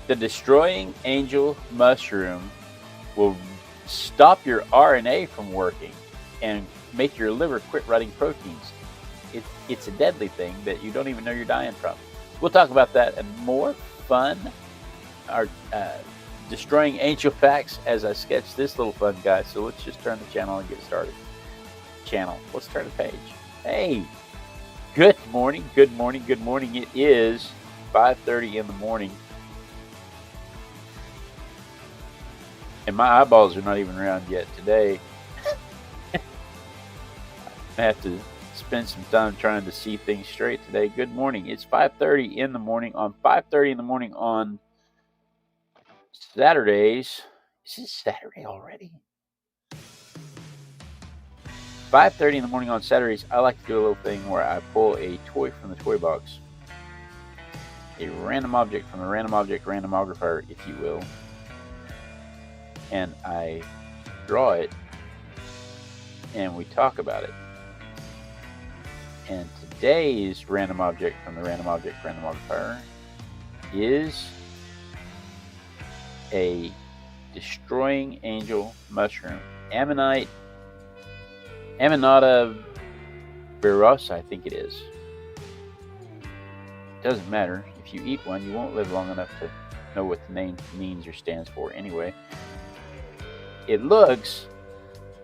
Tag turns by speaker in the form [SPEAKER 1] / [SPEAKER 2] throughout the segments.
[SPEAKER 1] The destroying angel mushroom will stop your RNA from working and make your liver quit writing proteins. It's a deadly thing that you don't even know you're dying from. We'll talk about that and more fun, our destroying angel facts, as I sketch this little fun guy. So let's just turn the channel and get started. Let's turn the page. Hey, good morning, good morning, good morning. It is 5:30 in the morning. And my eyeballs are not even around yet today. I have to spend some time trying to see things straight today. Good morning. It's 5:30 in the morning on 5:30 in the morning on Saturdays. Is it Saturday already? 5:30 in the morning on Saturdays, I like to do a little thing where I pull a toy from the toy box. A random object from the Random Object Randomogrifier, if you will. And I draw it and we talk about it. And today's random object from the Random Object Randomogrifier is a destroying angel mushroom, amanita virosa, I think it is. Doesn't matter. If you eat one, you won't live long enough to know what the name means or stands for anyway. It looks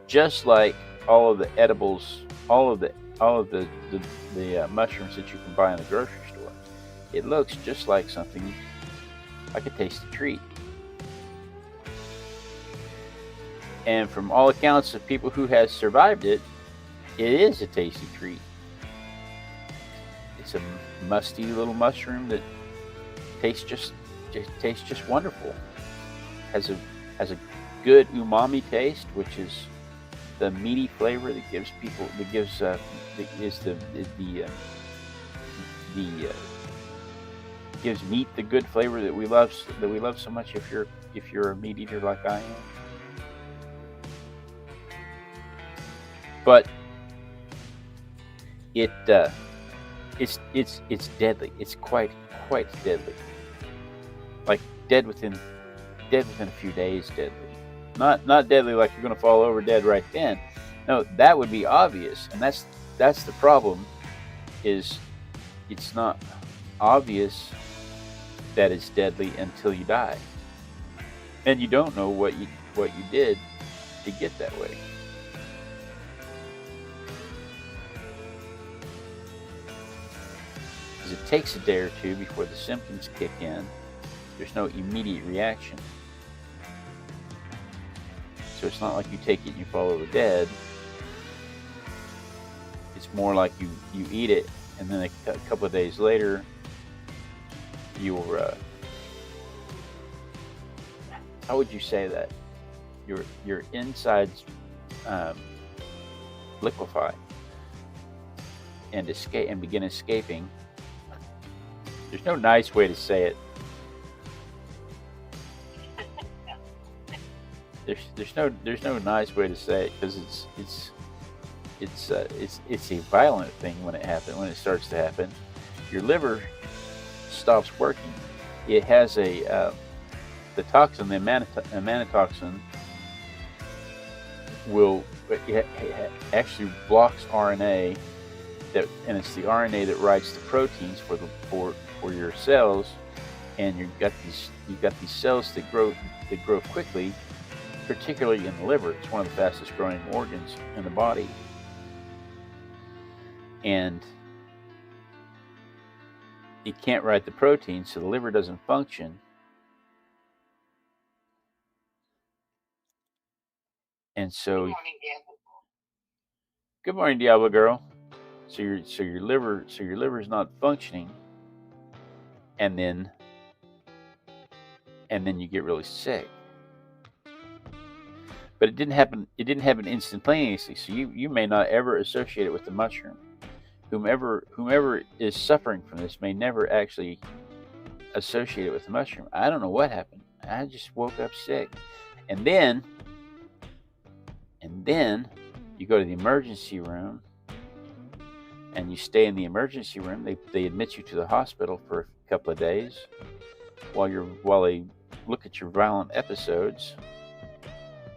[SPEAKER 1] just like all of the edibles, all of the mushrooms that you can buy in the grocery store. It looks just like something like a tasty treat. And from all accounts of people who have survived it, it is a tasty treat. It's a musty little mushroom that tastes just wonderful. Has a good umami taste, which is the meaty flavor that gives gives meat the good flavor that we love so much if you're a meat eater like I am. But it's deadly. It's quite deadly. Like dead within a few days deadly. Not deadly like you're going to fall over dead right then. No, that would be obvious, and that's the problem. Is it's not obvious that it's deadly until you die, and you don't know what you did to get that way. Because it takes a day or two before the symptoms kick in. There's no immediate reaction. So it's not like you take it and you fall over dead. It's more like you eat it, and then a couple of days later, how would you say that? Your insides liquefy and begin escaping. There's no nice way to say it. There's no nice way to say it, because it's a violent thing when it starts to happen. Your liver stops working. It has the toxin, the amanita actually blocks RNA, and it's the RNA that writes the proteins for your cells, and you've got these cells that grow quickly. Particularly in the liver. It's one of the fastest growing organs in the body. And it can't write the protein, so the liver doesn't function. And so, good morning, Diablo girl. So your liver is not functioning, and then you get really sick. But it didn't happen instantaneously, so you may not ever associate it with the mushroom. Whomever is suffering from this may never actually associate it with the mushroom. I don't know what happened. I just woke up sick. And then you go to the emergency room, and you stay in the emergency room. They admit you to the hospital for a couple of days, while they look at your violent episodes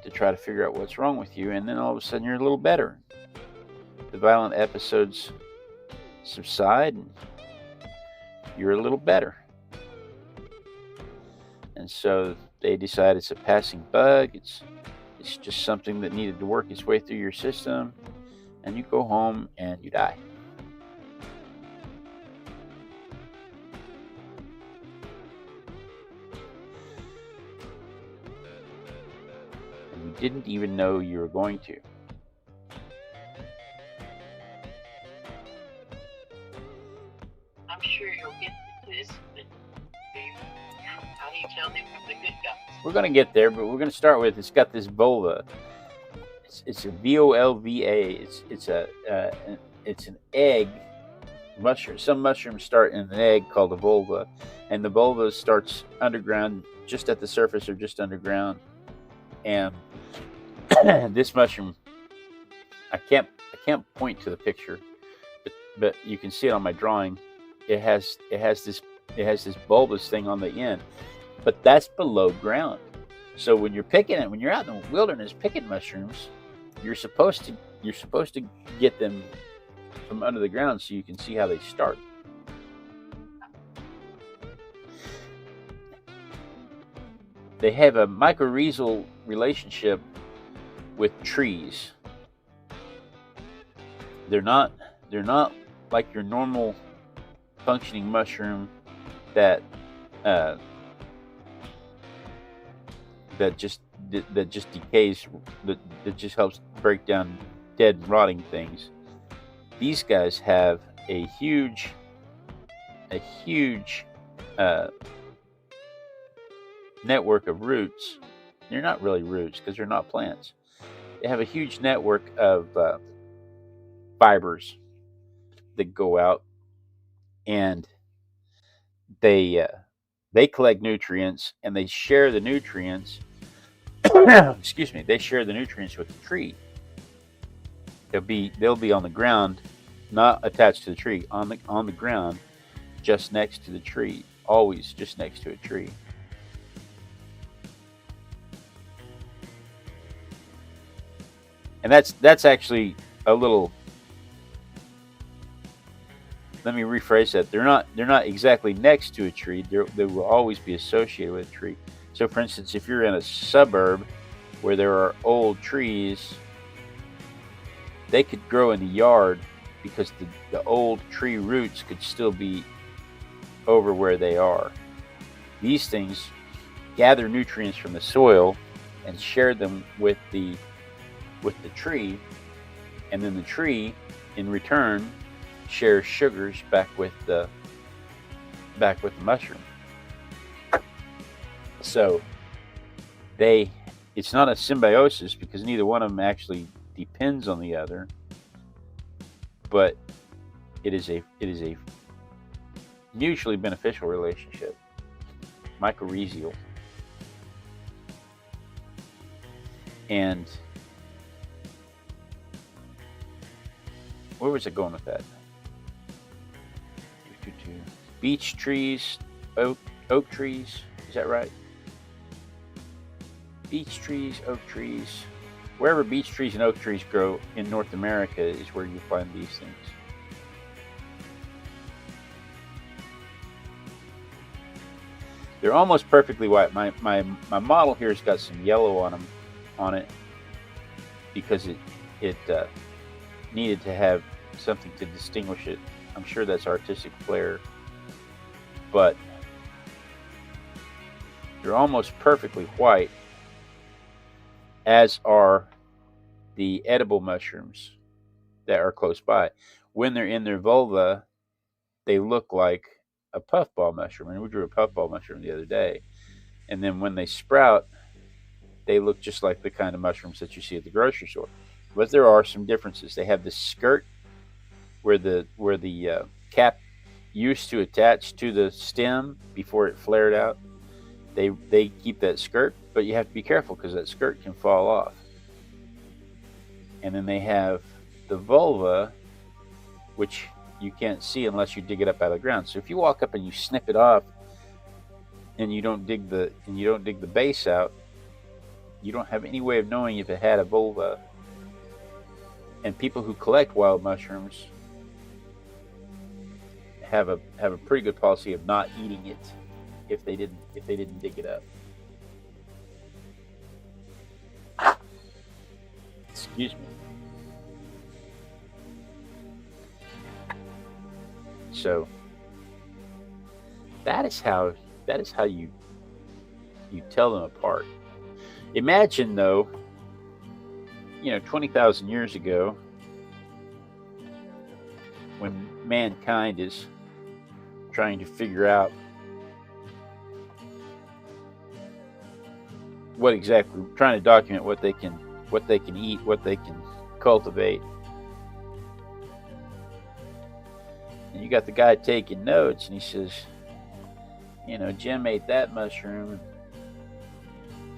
[SPEAKER 1] to try to figure out what's wrong with you, and then all of a sudden you're a little better. The violent episodes subside and you're a little better. And so they decide it's a passing bug, it's just something that needed to work its way through your system, and you go home and you die. And you didn't even know you were going to.
[SPEAKER 2] I'm sure you'll get to this, but how do you tell them from the good guys?
[SPEAKER 1] We're going to get there, but we're going to start with, it's got this volva. It's a volva. It's an egg mushroom. Some mushrooms start in an egg called a volva, and the volva starts underground, just at the surface or just underground. And this mushroom, I can't point to the picture, but you can see it on my drawing. It has this bulbous thing on the end, but that's below ground. So when you're picking it, when you're out in the wilderness picking mushrooms, you're supposed to get them from under the ground so you can see how they start. They have a mycorrhizal relationship with trees. They're not like your normal functioning mushroom that just decays, that just helps break down dead, rotting things. These guys have a huge network of roots. They're not really roots because they're not plants. They have a huge network of fibers that go out, and they collect nutrients, and they share the nutrients. Excuse me. They share the nutrients with the tree. They'll be on the ground, not attached to the tree, on the ground, just next to the tree. Always just next to a tree. And that's actually a little. Let me rephrase that. They're not exactly next to a tree. They will always be associated with a tree. So, for instance, if you're in a suburb where there are old trees, they could grow in the yard because the old tree roots could still be over where they are. These things gather nutrients from the soil and share them with the tree, and then the tree, in return, shares sugars back with the mushroom. So it's not a symbiosis because neither one of them actually depends on the other, but it is a mutually beneficial relationship, mycorrhizal. And where was it going with that? Beech trees, oak trees, is that right? Beech trees, oak trees. Wherever beech trees and oak trees grow in North America is where you find these things. They're almost perfectly white. My model here has got some yellow on it because it needed to have something to distinguish it. I'm sure that's artistic flair, but they're almost perfectly white, as are the edible mushrooms that are close by. When they're in their vulva, they look like a puffball mushroom, and we drew a puffball mushroom the other day. And then when they sprout, they look just like the kind of mushrooms that you see at the grocery store. But there are some differences. They have this skirt where the cap used to attach to the stem before it flared out. They keep that skirt, but you have to be careful because that skirt can fall off. And then they have the vulva, which you can't see unless you dig it up out of the ground. So if you walk up and you snip it off, and you don't dig the base out, you don't have any way of knowing if it had a vulva. And people who collect wild mushrooms have a pretty good policy of not eating it if they didn't dig it up. Excuse me. So that is how you tell them apart. Imagine though, 20,000 years ago, when mankind is trying to figure out trying to document what they can eat, what they can cultivate. And you got the guy taking notes, and he says, Jim ate that mushroom.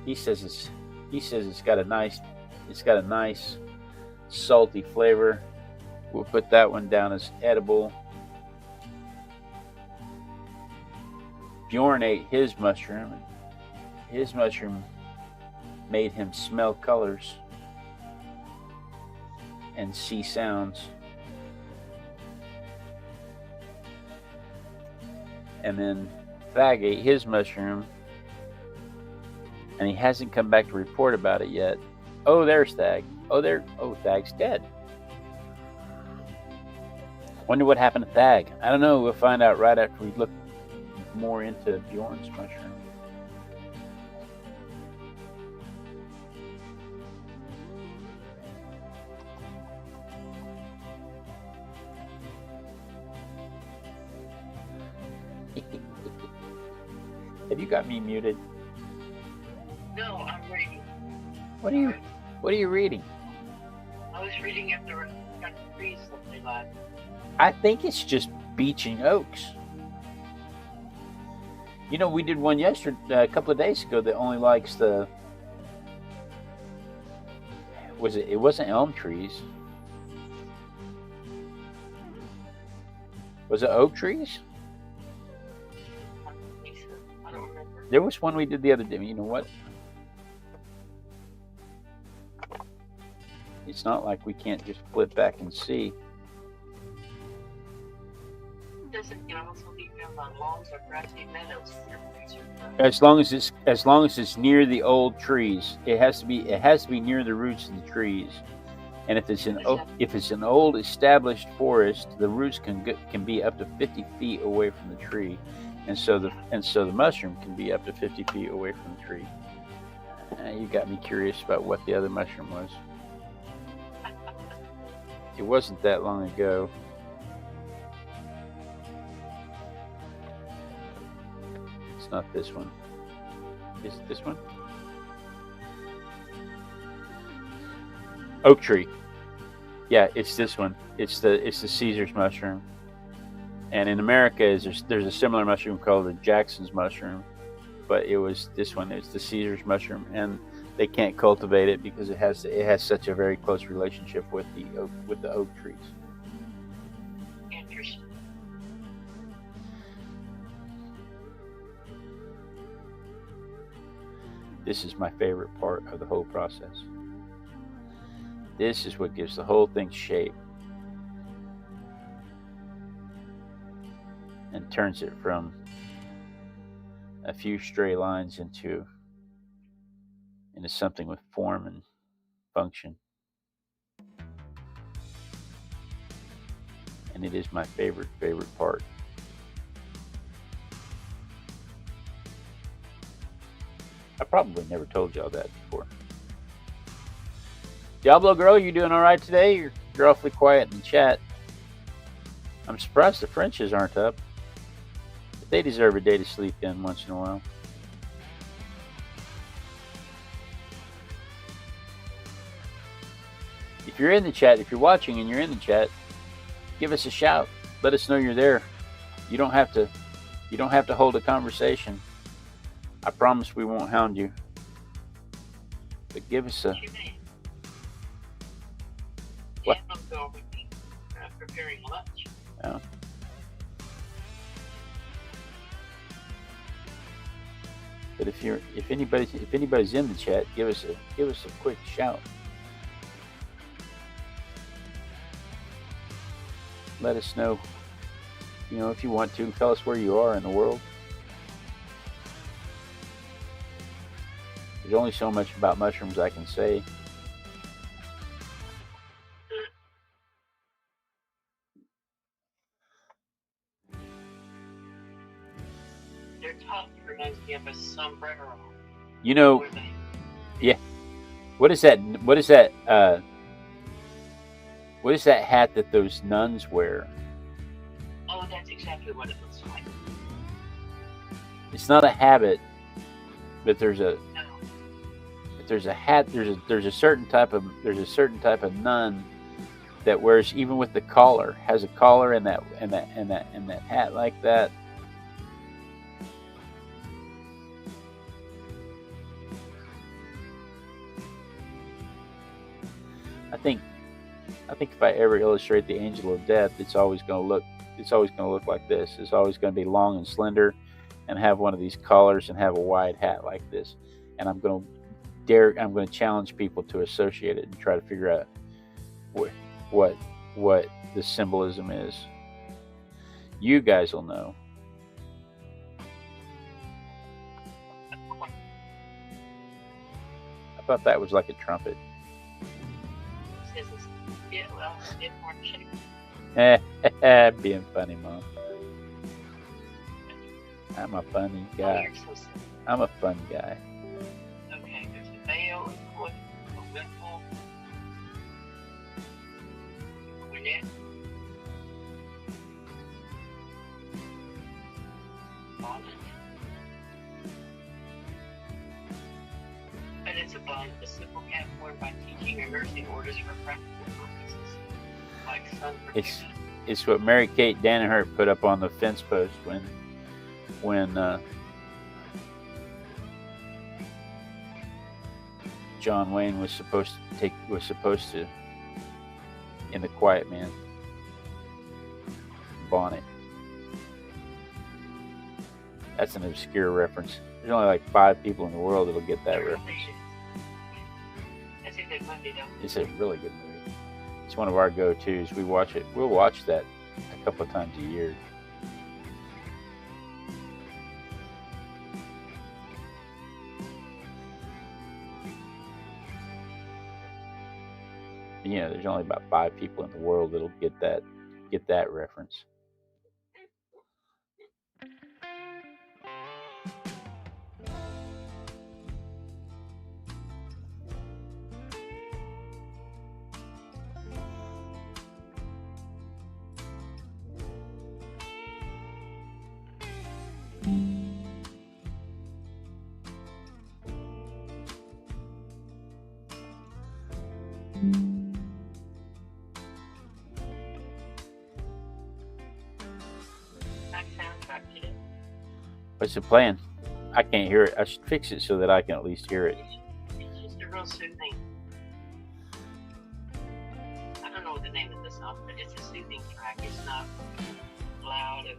[SPEAKER 1] He says it's got a nice salty flavor. We'll put that one down as edible. Bjorn ate his mushroom, and his mushroom made him smell colors and see sounds. And then Thag ate his mushroom, and he hasn't come back to report about it yet. Oh, there's Thag. Thag's dead. Wonder what happened to Thag. I don't know. We'll find out right after we look more into Bjorn's mushroom. Have you got me muted?
[SPEAKER 2] No, I'm reading.
[SPEAKER 1] What are you reading?
[SPEAKER 2] I was reading if there were trees that they like.
[SPEAKER 1] I think it's just beech and oaks. We did one yesterday, a couple of days ago, that only likes it wasn't elm trees. Was it oak trees?
[SPEAKER 2] I don't remember.
[SPEAKER 1] There was one we did the other day. You know what? It's not like we can't just flip back and see.
[SPEAKER 2] Doesn't it also depend on lawns or grassy meadows?
[SPEAKER 1] As long as it's near the old trees, it has to be near the roots of the trees. And if it's an old established forest, the roots can be up to 50 feet away from the tree, and so the mushroom can be up to 50 feet away from the tree. You got me curious about what the other mushroom was. It wasn't that long ago. It's not this one. Is it this one? Oak tree. Yeah, it's this one. It's the Caesar's mushroom. And in America, there's a similar mushroom called the Jackson's mushroom, but it was this one. It's the Caesar's mushroom, and they can't cultivate it because it has such a very close relationship with the oak trees.
[SPEAKER 2] Interesting.
[SPEAKER 1] This is my favorite part of the whole process. This is what gives the whole thing shape and turns it from a few stray lines into something with form and function. And it is my favorite part. I probably never told y'all that before. Diablo Girl, you doing all right today? You're awfully quiet in the chat. I'm surprised the Frenches aren't up. But they deserve a day to sleep in once in a while. If you're in the chat, if you're watching and you're in the chat, give us a shout. Let us know you're there. You don't have to hold a conversation. I promise we won't hound you. But give us a... What?
[SPEAKER 2] Yeah, I'm going with me, preparing lunch.
[SPEAKER 1] Oh. But if anybody's in the chat, give us a quick shout. Let us know, if you want to. Tell us where you are in the world. There's only so much about mushrooms I can say.
[SPEAKER 2] Their top reminds me of a sombrero.
[SPEAKER 1] Yeah. What is that? What is that hat that those nuns wear?
[SPEAKER 2] Oh, that's exactly what it looks like.
[SPEAKER 1] It's not a habit, but there's a
[SPEAKER 2] No.
[SPEAKER 1] there's a hat. There's a certain type of nun that wears, even with the collar, has a collar and that hat like that. I think if I ever illustrate the angel of death, it's always going to look like this. It's always going to be long and slender, and have one of these collars and have a wide hat like this. And I'm going to challenge people to associate it and try to figure out what the symbolism is. You guys will know. I thought that was like a trumpet.
[SPEAKER 2] Yeah, well, it's more shape.
[SPEAKER 1] Being funny, Mom. I'm a funny
[SPEAKER 2] Oh,
[SPEAKER 1] guy.
[SPEAKER 2] you're so silly.
[SPEAKER 1] I'm a fun guy.
[SPEAKER 2] Okay, there's a veil, a foot, a wimple, a cornet, bonnet. And it's a bonnet, a simple cap worn by teaching or nursing orders for practical purposes, like sun protection.
[SPEAKER 1] It's what Mary Kate Danaher put up on the fence post when John Wayne was supposed to in The Quiet Man bonnet. That's an obscure reference. There's only like 5 people in the world that'll get that reference.
[SPEAKER 2] That's a good movie, though.
[SPEAKER 1] It's a really good movie. It's one of our go-tos. We'll watch that a couple of times a year. There's only about 5 people in the world that'll get that reference. What's the plan? I can't hear it. I should fix it so that I can at least hear it.
[SPEAKER 2] It's just a real soothing. I don't know what the name of the song, but it's a soothing track. It's not loud and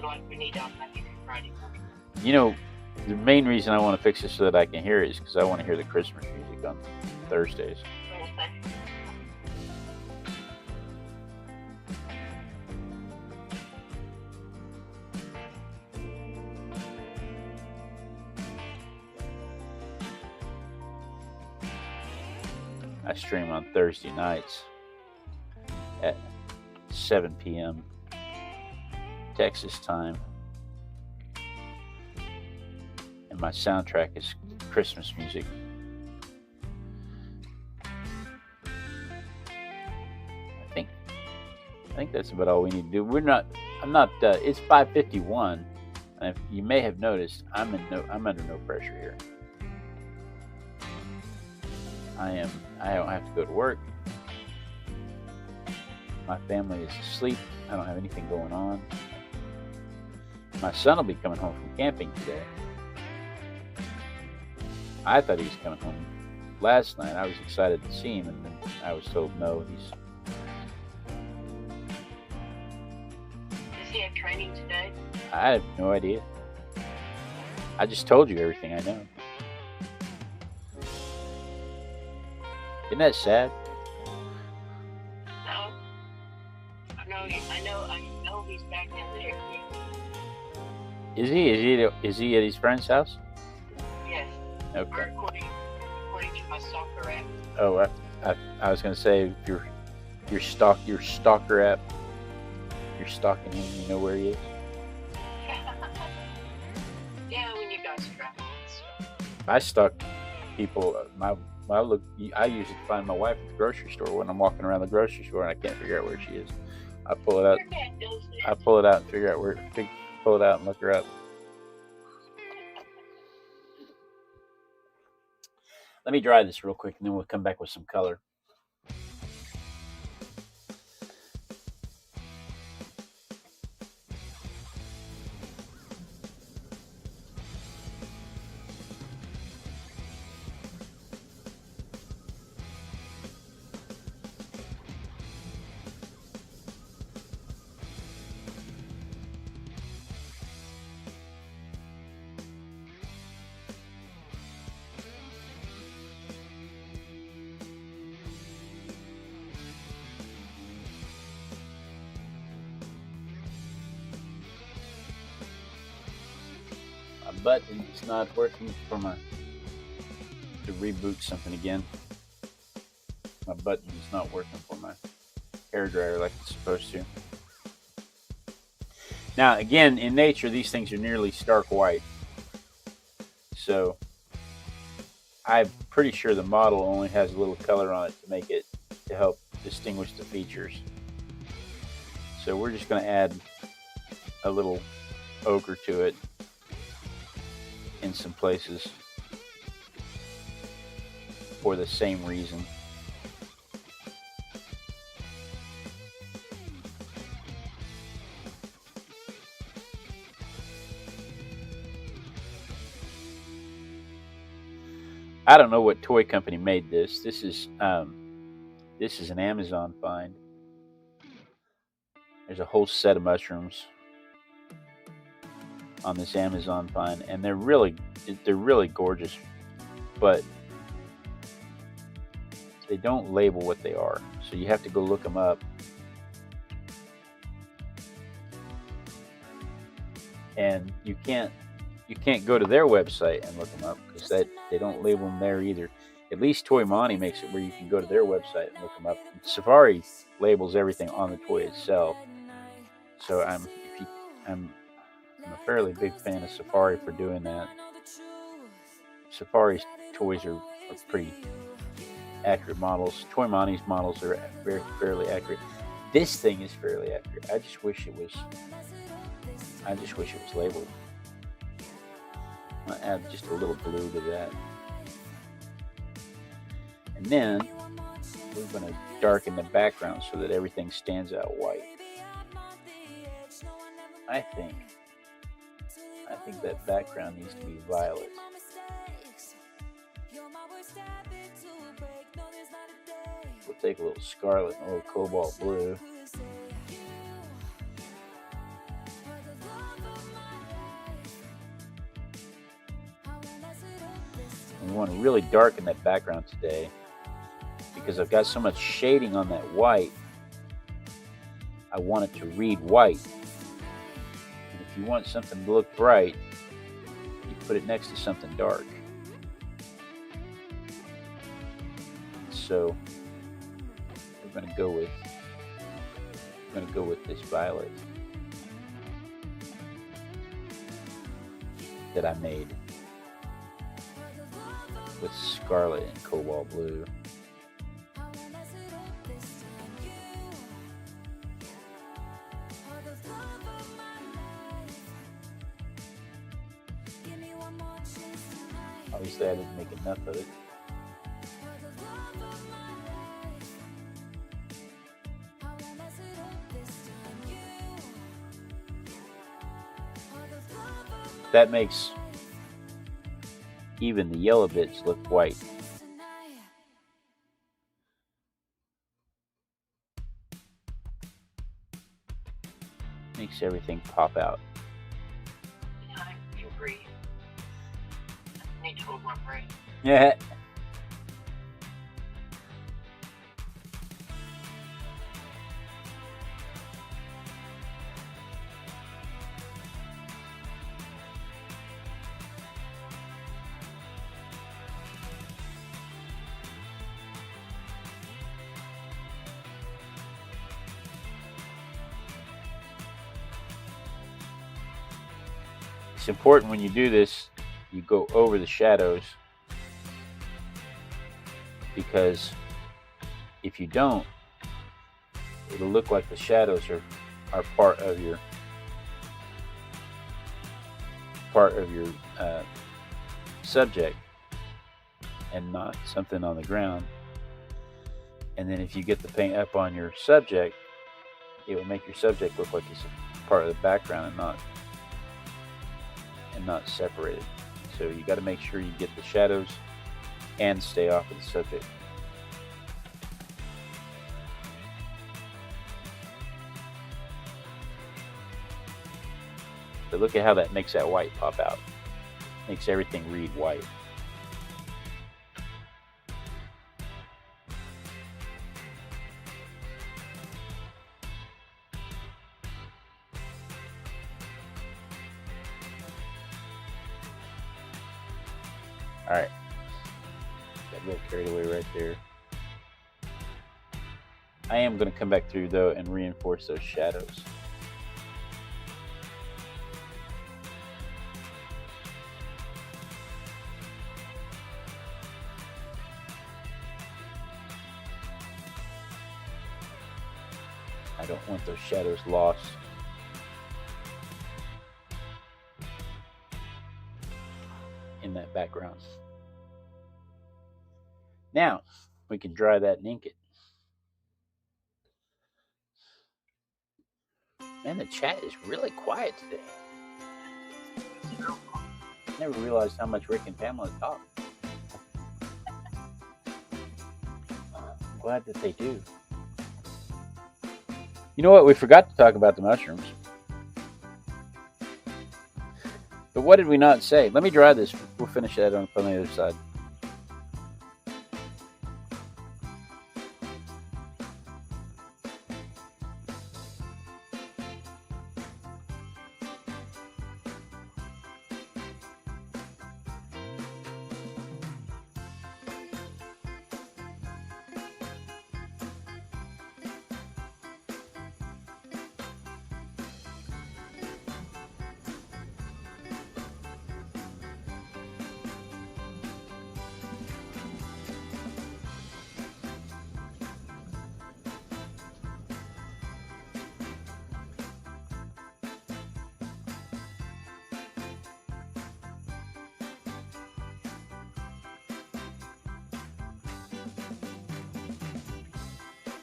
[SPEAKER 2] like we need on Monday through Friday morning.
[SPEAKER 1] The main reason I want to fix it so that I can hear it is because I want to hear the Christmas music on Thursdays. I stream on Thursday nights at 7 p.m. Texas time. And my soundtrack is Christmas music. I think that's about all we need to do. It's 5:51, and if you may have noticed, I'm under no pressure here. I don't have to go to work. My family is asleep. I don't have anything going on. My son will be coming home from camping today. I thought he was coming home last night. I was excited to see him, and then I was told no.
[SPEAKER 2] Does he have training today?
[SPEAKER 1] I have no idea. I just told you everything I know. Isn't that sad?
[SPEAKER 2] No. I know he's back in there.
[SPEAKER 1] Is he at his friend's house?
[SPEAKER 2] Yes.
[SPEAKER 1] Okay.
[SPEAKER 2] According to my stalker app.
[SPEAKER 1] Oh, I was gonna say your stalker app. You're stalking him. You know where he is.
[SPEAKER 2] Yeah, when you guys travel.
[SPEAKER 1] I stalk people. I usually find my wife at the grocery store when I'm walking around the grocery store and I can't figure out where she is. I pull it out. I pull it out and figure out pull it out and look her up. Let me dry this real quick and then we'll come back with some color. Button is not working for to reboot something again. My button is not working for my hairdryer like it's supposed to. Now again, in nature these things are nearly stark white, so I'm pretty sure the model only has a little color on it to help distinguish the features. So we're just going to add a little ochre to it in some places for the same reason. I don't know what toy company made this. This is an Amazon find. There's a whole set of mushrooms on this Amazon find, and they're really gorgeous, but they don't label what they are, so you have to go look them up. And you can't go to their website and look them up because they don't label them there either. At least Toy Monty makes it where you can go to their website and look them up. Safari labels everything on the toy itself. So I'm a fairly big fan of Safari for doing that. Safari's toys are pretty accurate models. Toy Monty's models are fairly accurate. This thing is fairly accurate. I just wish it was labeled. I'm gonna add just a little blue to that. And then we're going to darken the background so that everything stands out white. I think that background needs to be violet. We'll take a little scarlet and a little cobalt blue. And we want to really darken that background today because I've got so much shading on that white. I want it to read white. And if you want something to look bright, you put it next to something dark. So we're going to go with this violet that I made with scarlet and cobalt blue. Obviously I didn't make enough of it. That makes even the yellow bits look white. Makes everything pop out.
[SPEAKER 2] I agree. hold my breath.
[SPEAKER 1] Yeah. It's important when you do this, you go over the shadows, because if you don't, it'll look like the shadows are part of your subject and not something on the ground. And then if you get the paint up on your subject, it will make your subject look like it's part of the background and not separated. So you got to make sure you get the shadows and stay off of the subject. But look at how that makes that white pop out. Makes everything read white. All right, got a little carried away right there. I am going to come back through though and reinforce those shadows. I don't want those shadows lost. In that background. Now we can dry that and ink it. Man, the chat is really quiet today. Never realized how much Rick and Pamela talk. I'm glad that they do. You know what? We forgot to talk about the mushrooms. But what did we not say? Let me dry this. We'll finish that on the other side.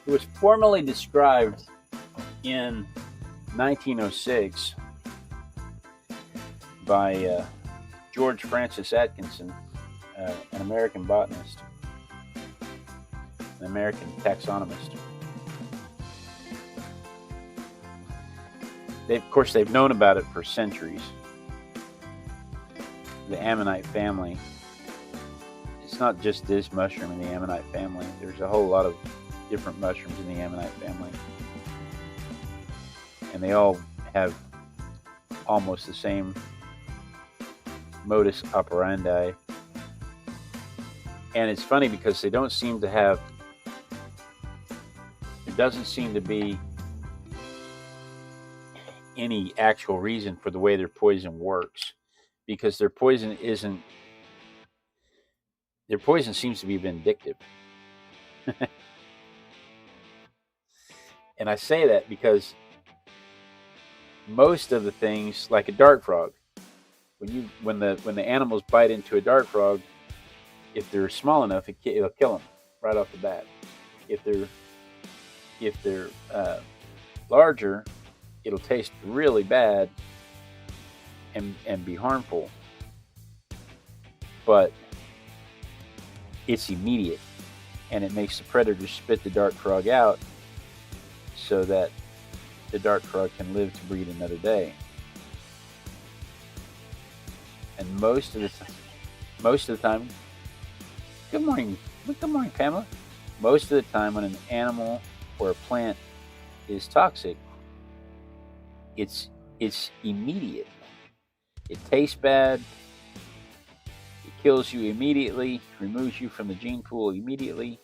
[SPEAKER 1] It was formally described in 1906 by George Francis Atkinson, an American botanist, an American taxonomist. Of course, they've known about it for centuries. The ammonite family. It's not just this mushroom in the ammonite family. There's a whole lot of different mushrooms in the ammonite family, and they all have almost the same modus operandi. And it's funny because they don't seem to have, there doesn't seem to be any actual reason for the way their poison works, because their poison seems to be vindictive. And I say that because most of the things, like a dart frog, when the animals bite into a dart frog, if they're small enough, it'll kill them right off the bat. If they're larger, it'll taste really bad and be harmful. But it's immediate, and it makes the predator spit the dart frog out, so that the dart frog can live to breed another day. And most of the time, most of the time, good morning, Pamela. Most of the time, when an animal or a plant is toxic, it's immediate. It tastes bad. It kills you immediately. Removes you from the gene pool immediately.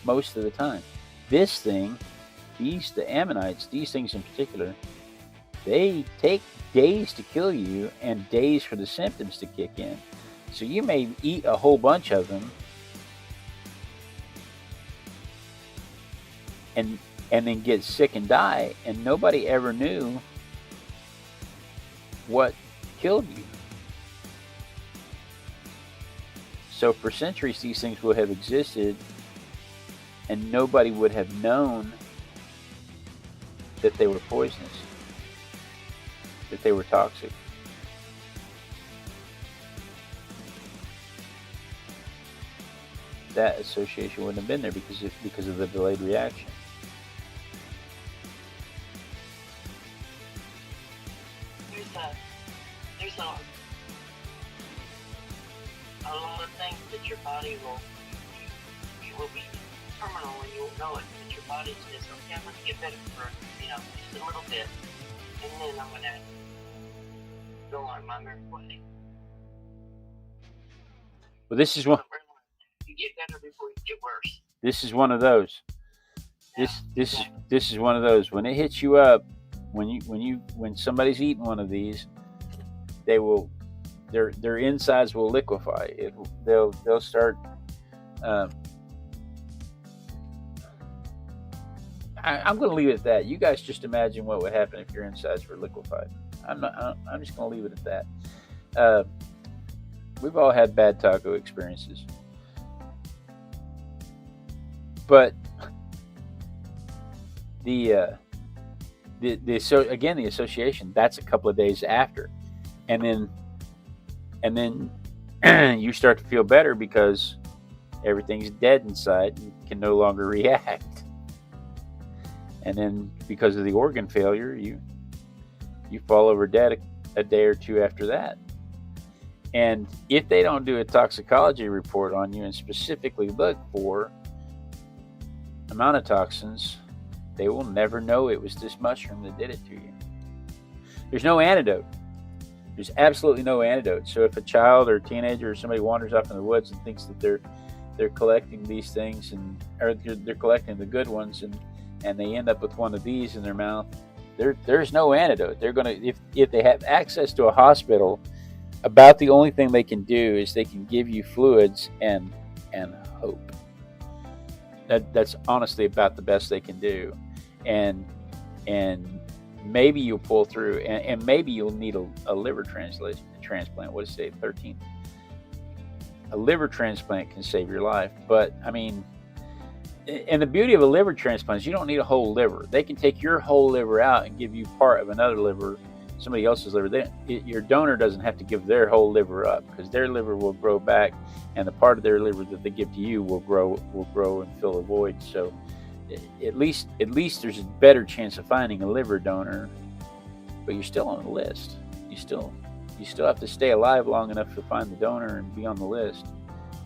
[SPEAKER 1] Most of the time, this thing, the ammonites, these things in particular, they take days to kill you and days for the symptoms to kick in. So you may eat a whole bunch of them and then get sick and die, and nobody ever knew what killed you. So for centuries, these things would have existed, and nobody would have known that they were poisonous, that they were toxic. That association wouldn't have been there because of the delayed reaction.
[SPEAKER 2] There's a lot of things that your body will be terminal and you won't know it. But your body says, okay, I'm going to get better for just a little bit, and then I'm going to go on my merry way.
[SPEAKER 1] Well, this is one.
[SPEAKER 2] You get better before you get worse.
[SPEAKER 1] This is one of those. This is one of those. When it hits you up, when somebody's eating one of these, they will, their insides will liquefy. They'll start. I'm going to leave it at that. You guys just imagine what would happen if your insides were liquefied. I'm just going to leave it at that. We've all had bad taco experiences, but the association, that's a couple of days after, and then you start to feel better because everything's dead inside and can no longer react. And then because of the organ failure, you fall over dead a day or two after that. And if they don't do a toxicology report on you and specifically look for amanitoxins, they will never know it was this mushroom that did it to you. There's no antidote. There's absolutely no antidote. So if a child or a teenager or somebody wanders off in the woods and thinks that they're collecting these things, or they're collecting the good ones, and they end up with one of these in their mouth, there's no antidote. They're gonna, if they have access to a hospital, about the only thing they can do is they can give you fluids and hope. That's honestly about the best they can do, and maybe you'll pull through, and maybe you'll need a liver transplant. What does it say? 13. A liver transplant can save your life, but I mean, and the beauty of a liver transplant is you don't need a whole liver. They can take your whole liver out and give you part of another liver, somebody else's liver. Your donor doesn't have to give their whole liver up, because their liver will grow back, and the part of their liver that they give to you will grow and fill a void. So at least there's a better chance of finding a liver donor, but you're still on the list. You still have to stay alive long enough to find the donor and be on the list.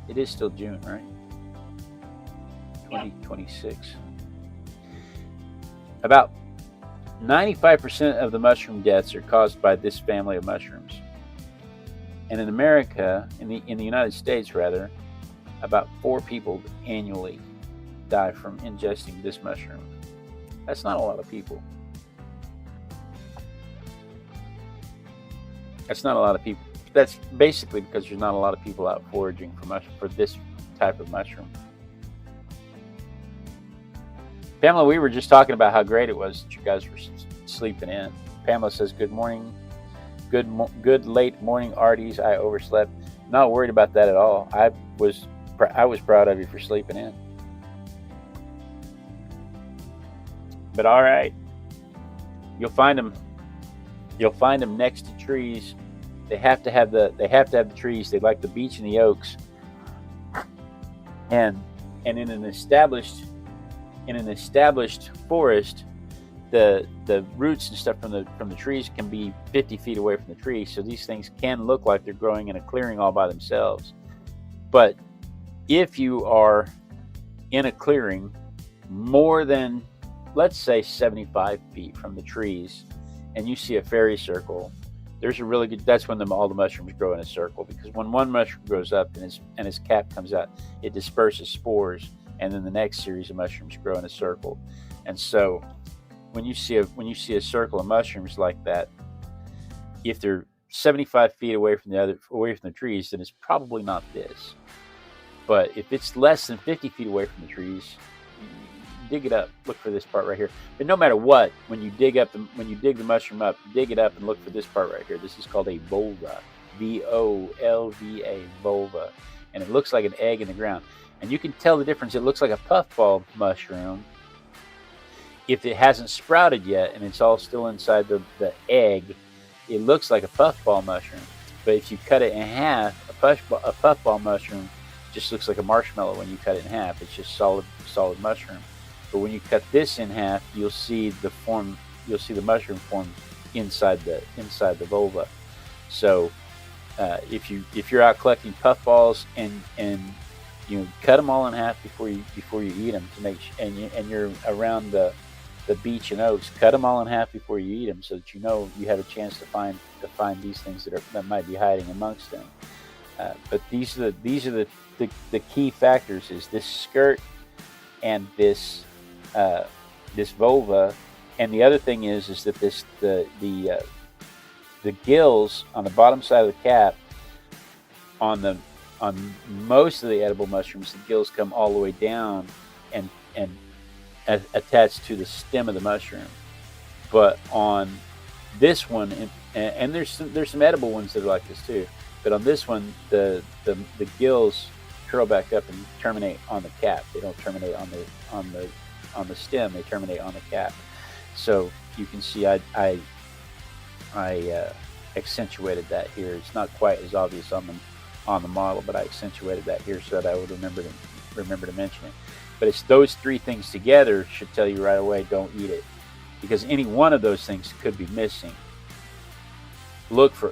[SPEAKER 1] It is still June, right? 2026. About 95% of the mushroom deaths are caused by this family of mushrooms. And in America, in the United States rather, about 4 people annually die from ingesting this mushroom. That's not a lot of people. That's not a lot of people. That's basically because there's not a lot of people out foraging for this type of mushroom. Pamela, we were just talking about how great it was that you guys were sleeping in. Pamela says, good morning. Good late morning, Arties. I overslept. Not worried about that at all. I was proud of you for sleeping in. But all right, you'll find them next to trees. They have to have the trees. They like the beech and the oaks. And in an established forest, the roots and stuff from the trees can be 50 feet away from the tree, so these things can look like they're growing in a clearing all by themselves. But if you are in a clearing more than, let's say, 75 feet from the trees, and you see a fairy circle, there's a really good, that's when all the mushrooms grow in a circle, because when one mushroom grows up and its cap comes out, it disperses spores, and then the next series of mushrooms grow in a circle. And so when you see a circle of mushrooms like that, if they're 75 feet away from the trees, then it's probably not this. But if it's less than 50 feet away from the trees, dig it up, look for this part right here. But no matter what, when you dig the mushroom up, dig it up and look for this part right here. This is called a volva, V-O-L-V-A, volva, and it looks like an egg in the ground. And you can tell the difference. It looks like a puffball mushroom if it hasn't sprouted yet and it's all still inside the egg. It looks like a puffball mushroom. But if you cut it in half, a puffball mushroom just looks like a marshmallow when you cut it in half. It's just solid mushroom. But when you cut this in half, you'll see the mushroom form inside the vulva. So if you're out collecting puffballs and you cut them all in half before you eat them to make and you're around the beech and oaks, cut them all in half before you eat them, so that you have a chance to find these things that might be hiding amongst them. But these are the key factors: is this skirt and this vulva, and the other thing is that the gills on the bottom side of the cap, on most of the edible mushrooms, the gills come all the way down and attached to the stem of the mushroom. But on this one, and there's some edible ones that are like this too, but on this one, the gills curl back up and terminate on the cap. They don't terminate on the stem. They terminate on the cap. So you can see I accentuated that here. It's not quite as obvious on the model, but I accentuated that here so that I would remember to mention it. But it's those three things together should tell you right away, don't eat it, because any one of those things could be missing. Look for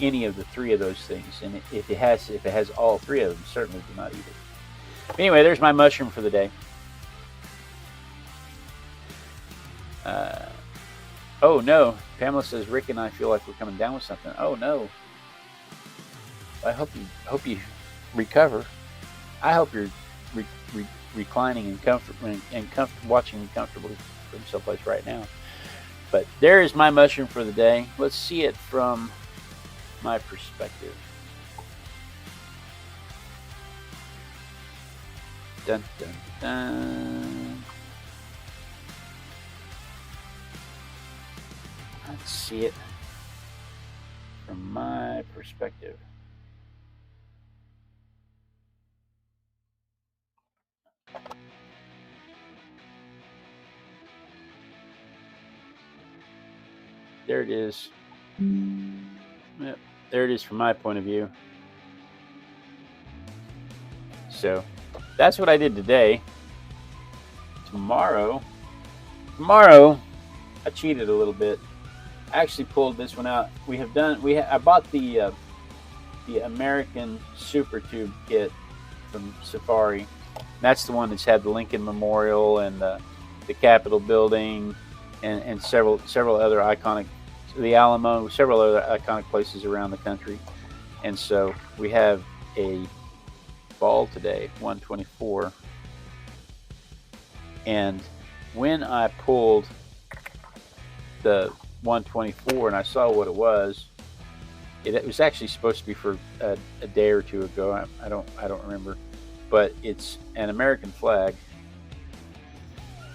[SPEAKER 1] any of the three of those things, and if it has all three of them, certainly do not eat it. Anyway, there's my mushroom for the day. Oh no, Pamela says Rick and I feel like we're coming down with something. Oh no. I hope you recover. I hope you're reclining and watching comfortably from someplace right now. But there is my mushroom for the day. Let's see it from my perspective. Dun dun dun. Let's see it from my perspective. There it is. Yep, there it is from my point of view. So that's what I did today. Tomorrow I cheated a little bit. I actually pulled this one out. I bought the American Super Tube kit from Safari. That's the one that's had the Lincoln Memorial and the Capitol building and several other iconic, the Alamo, several other iconic places around the country. And so we have a ball today, 124. And when I pulled the 124 and I saw what it was was actually supposed to be for a day or two ago. I don't remember, but it's an American flag.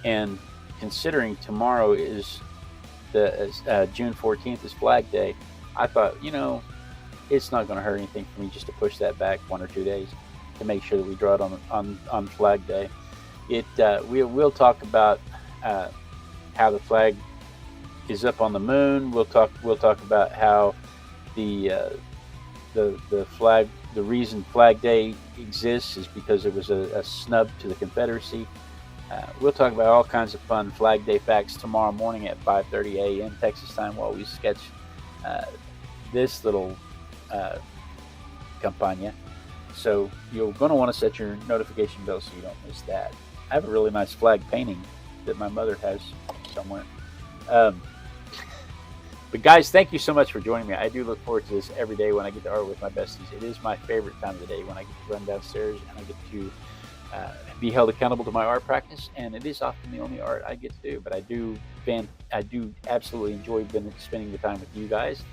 [SPEAKER 1] And considering tomorrow is June 14th is Flag Day, I thought, it's not going to hurt anything for me just to push that back 1 or 2 days to make sure that we draw it on Flag Day. We'll talk about how the flag is up on the moon. We'll talk about how the flag, the reason Flag Day exists is because it was a snub to the Confederacy, We'll talk about all kinds of fun Flag Day facts tomorrow morning at 5:30 a.m. Texas time while we sketch this little campagna. So you're going to want to set your notification bell so you don't miss that. I have a really nice flag painting that my mother has somewhere. But guys, thank you so much for joining me. I do look forward to this every day when I get to art with my besties. It is my favorite time of the day when I get to run downstairs and I get to be held accountable to my art practice, and it is often the only art I get to do. But I do absolutely enjoy spending the time with you guys.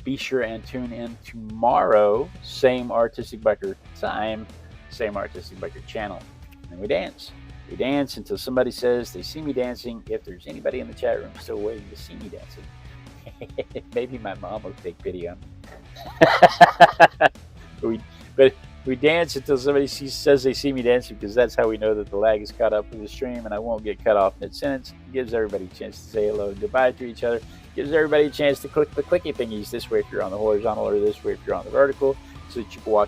[SPEAKER 1] Be sure and tune in tomorrow. Same Artistic Biker time, same Artistic Biker channel, and we dance. We dance until somebody says they see me dancing. If there's anybody in the chat room still waiting to see me dancing, maybe my mom will take pity on me. But we dance until somebody says they see me dancing, because that's how we know that the lag is caught up with the stream and I won't get cut off mid-sentence. It gives everybody a chance to say hello and goodbye to each other. Gives everybody a chance to click the clicky thingies this way if you're on the horizontal, or this way if you're on the vertical, so that you can watch